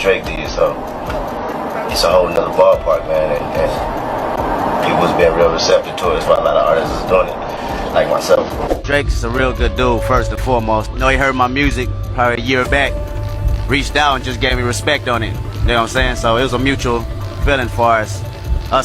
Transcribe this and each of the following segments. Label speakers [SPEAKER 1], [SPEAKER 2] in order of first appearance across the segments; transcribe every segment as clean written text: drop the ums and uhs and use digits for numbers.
[SPEAKER 1] Drake did, so it's a whole nother ballpark, man, and people's been real receptive to it. That's why a lot of artists is doing it, like myself.
[SPEAKER 2] Drake's a real good dude, first and foremost. You know, he heard my music probably a year back, reached out and just gave me respect on it. You know what I'm saying? So it was a mutual feeling for us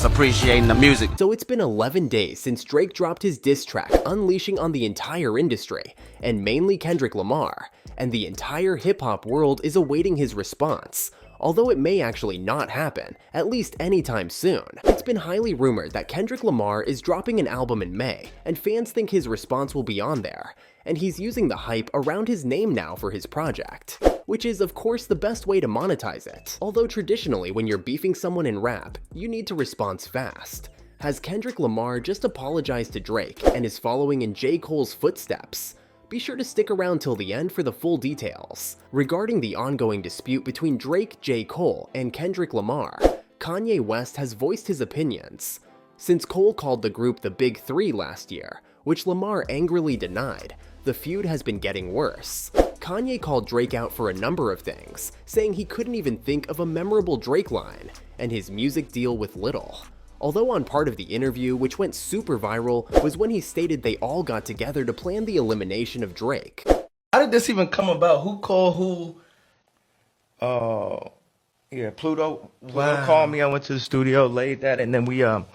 [SPEAKER 2] appreciating the music.
[SPEAKER 3] So it's been 11 days since Drake dropped his diss track, unleashing on the entire industry, and mainly Kendrick Lamar, and the entire hip-hop world is awaiting his response. Although it may actually not happen, at least anytime soon. It's been highly rumored that Kendrick Lamar is dropping an album in May, and fans think his response will be on there, and he's using the hype around his name now for his project, which is of course the best way to monetize it. Although traditionally when you're beefing someone in rap, you need to respond fast. Has Kendrick Lamar just apologized to Drake and is following in J. Cole's footsteps? Be sure to stick around till the end for the full details. Regarding the ongoing dispute between Drake, J. Cole, and Kendrick Lamar, Kanye West has voiced his opinions. Since Cole called the group the Big Three last year, which Lamar angrily denied, the feud has been getting worse. Kanye called Drake out for a number of things, saying he couldn't even think of a memorable Drake line, and his music deal with Little. Although on part of the interview, which went super viral, was when he stated they all got together to plan the elimination of Drake.
[SPEAKER 4] How did this even come about? Who called who? Yeah, Pluto. Pluto called me. I went to the studio, laid that, and then we, you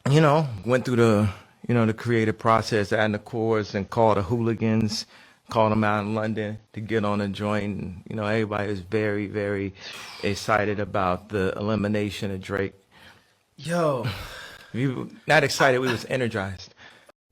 [SPEAKER 4] know, went through the, the creative process, adding the chords, and called the hooligans, called them out in London to get on a joint. And, everybody was very, very excited about the elimination of Drake. Yo, we were not excited, we was energized.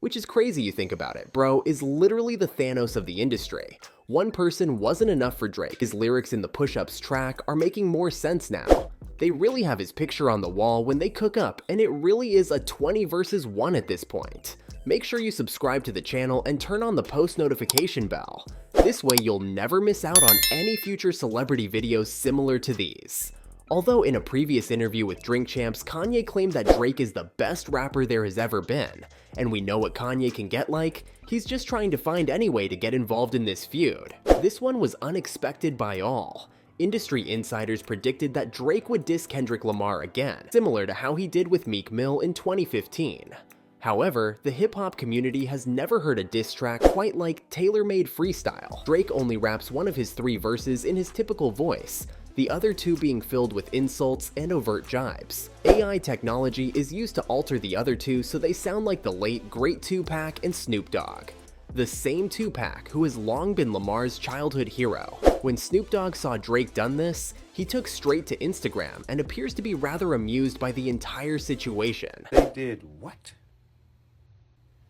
[SPEAKER 3] Which is crazy you think about it. Bro is literally the Thanos of the industry. One person wasn't enough for Drake. His lyrics in the Push-Ups track are making more sense now. They really have his picture on the wall when they cook up, and it really is a 20 versus 1 at this point. Make sure you subscribe to the channel and turn on the post notification bell. This way you'll never miss out on any future celebrity videos similar to these. Although in a previous interview with Drink Champs, Kanye claimed that Drake is the best rapper there has ever been, and we know what Kanye can get like, he's just trying to find any way to get involved in this feud. This one was unexpected by all. Industry insiders predicted that Drake would diss Kendrick Lamar again, similar to how he did with Meek Mill in 2015. However, the hip-hop community has never heard a diss track quite like tailor-made Freestyle. Drake only raps one of his 3 verses in his typical voice, the other 2 being filled with insults and overt jibes. AI technology is used to alter the other 2 so they sound like the late great Tupac and Snoop Dogg. The same Tupac who has long been Lamar's childhood hero. When Snoop Dogg saw Drake done this, he took straight to Instagram and appears to be rather amused by the entire situation.
[SPEAKER 5] They did what?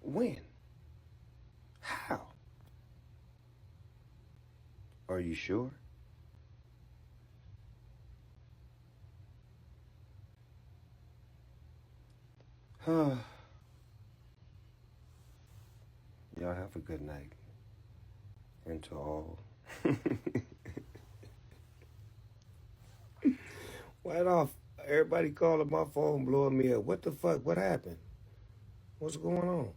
[SPEAKER 5] When? How? Are you sure? Y'all have a good night. And to all. Right off, everybody calling my phone, blowing me up. What the fuck? What happened? What's going on?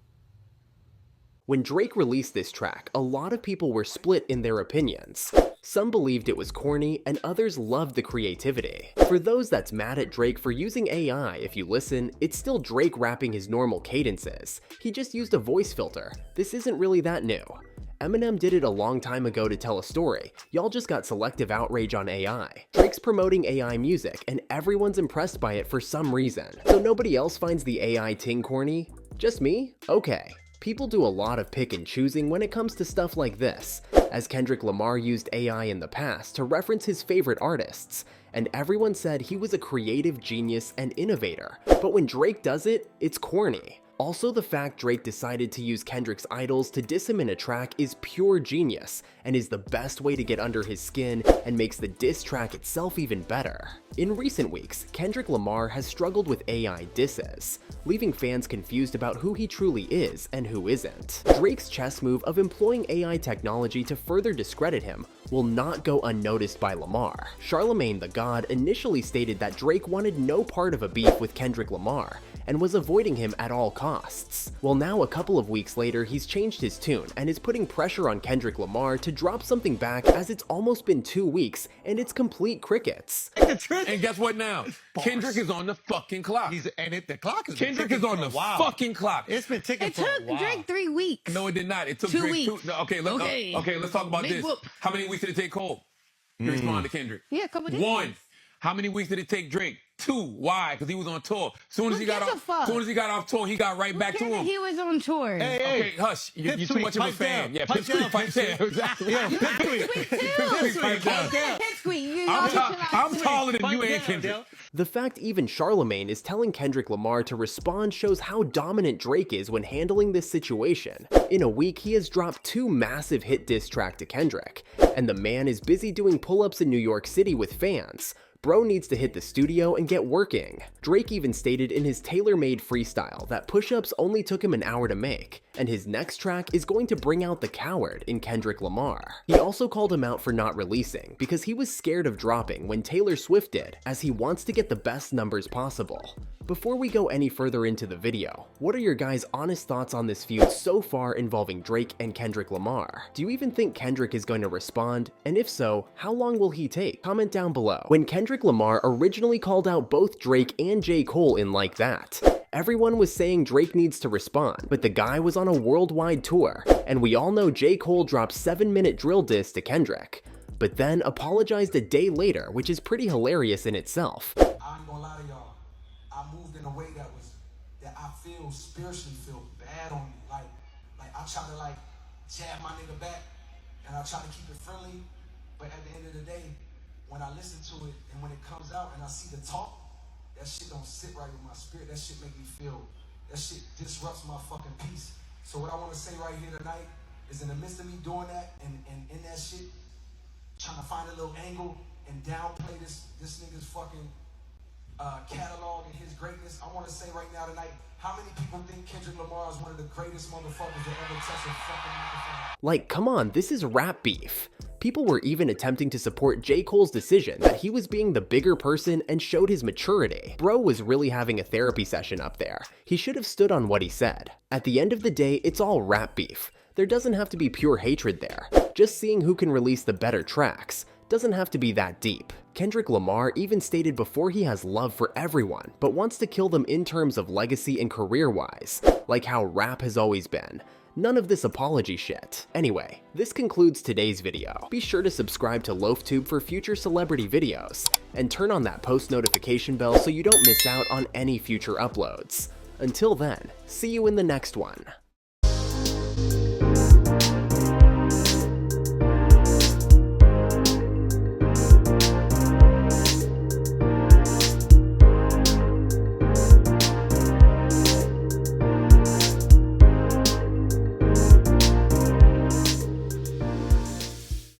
[SPEAKER 3] When Drake released this track, a lot of people were split in their opinions. Some believed it was corny, and others loved the creativity. For those that's mad at Drake for using AI, if you listen, it's still Drake rapping his normal cadences. He just used a voice filter. This isn't really that new. Eminem did it a long time ago to tell a story. Y'all just got selective outrage on AI. Drake's promoting AI music, and everyone's impressed by it for some reason. So nobody else finds the AI ting corny? Just me? Okay. People do a lot of pick and choosing when it comes to stuff like this, as Kendrick Lamar used AI in the past to reference his favorite artists, and everyone said he was a creative genius and innovator, but when Drake does it, it's corny. Also, the fact Drake decided to use Kendrick's idols to diss him in a track is pure genius, and is the best way to get under his skin and makes the diss track itself even better. In recent weeks, Kendrick Lamar has struggled with AI disses, leaving fans confused about who he truly is and who isn't. Drake's chess move of employing AI technology to further discredit him will not go unnoticed by Lamar. Charlemagne the God initially stated that Drake wanted no part of a beef with Kendrick Lamar and was avoiding him at all costs. Well, now a couple of weeks later, he's changed his tune and is putting pressure on Kendrick Lamar to drop something back, as it's almost been 2 weeks and it's complete crickets.
[SPEAKER 6] And guess what now? Kendrick is on the fucking clock.
[SPEAKER 7] The clock is
[SPEAKER 6] Kendrick is on the fucking clock.
[SPEAKER 7] It's been ticking
[SPEAKER 8] It
[SPEAKER 7] for a
[SPEAKER 8] took
[SPEAKER 7] while.
[SPEAKER 8] Drake 3 weeks.
[SPEAKER 6] No, it did not. It took
[SPEAKER 8] 2
[SPEAKER 6] Drake
[SPEAKER 8] weeks.
[SPEAKER 6] No, okay, let's talk about
[SPEAKER 8] Big
[SPEAKER 6] this.
[SPEAKER 8] whoop.
[SPEAKER 6] How many weeks did it take Cole to respond to Kendrick?
[SPEAKER 8] Yeah, a couple days.
[SPEAKER 6] 1. How many weeks did it take Drake? 2. Why? Because he was on tour. Soon as he got off tour, he got right back to him.
[SPEAKER 8] He was on tour.
[SPEAKER 6] Okay, hush. You're too much of a fan. Yeah, Pipsqueak, pipe down. Exactly.
[SPEAKER 7] Yeah,
[SPEAKER 6] Pipsqueak, pipe down. I'm taller than you and Kendrick.
[SPEAKER 3] The fact even Charlemagne is telling Kendrick Lamar to respond shows how dominant Drake is when handling this situation. In a week, he has dropped 2 massive hit diss tracks to Kendrick, and the man is busy doing pull-ups in New York City with fans. Bro needs to hit the studio and get working. Drake even stated in his tailor-made freestyle that push-ups only took him an hour to make, and his next track is going to bring out the coward in Kendrick Lamar. He also called him out for not releasing because he was scared of dropping when Taylor Swift did, as he wants to get the best numbers possible. Before we go any further into the video, what are your guys' honest thoughts on this feud so far involving Drake and Kendrick Lamar? Do you even think Kendrick is going to respond? And if so, how long will he take? Comment down below. When Kendrick Lamar originally called out both Drake and J. Cole in Like That, everyone was saying Drake needs to respond, but the guy was on a worldwide tour, and we all know J. Cole dropped 7-minute drill diss to Kendrick, but then apologized a day later, which is pretty hilarious in itself.
[SPEAKER 9] I ain't gonna lie to y'all. I moved in a way that I feel spiritually feel bad on me. Like I try to jab my nigga back, and I try to keep it friendly. But at the end of the day, when I listen to it and when it comes out and I see the talk, that shit don't sit right with my spirit. That shit make me feel. That shit disrupts my fucking peace. So what I want to say right here tonight is, in the midst of me doing that and in that shit, trying to find a little angle and downplay this nigga's fucking catalog and his greatness, I want to say right now tonight, how many people think Kendrick Lamar is one of the greatest motherfuckers that ever touched a fucking microphone?
[SPEAKER 3] Like, come on, this is rap beef. People were even attempting to support J. Cole's decision that he was being the bigger person and showed his maturity. Bro was really having a therapy session up there. He should have stood on what he said. At the end of the day, it's all rap beef. There doesn't have to be pure hatred there. Just seeing who can release the better tracks. Doesn't have to be that deep. Kendrick Lamar even stated before he has love for everyone, but wants to kill them in terms of legacy and career-wise, like how rap has always been. None of this apology shit. Anyway, this concludes today's video. Be sure to subscribe to LoafTube for future celebrity videos, and turn on that post notification bell so you don't miss out on any future uploads. Until then, see you in the next one.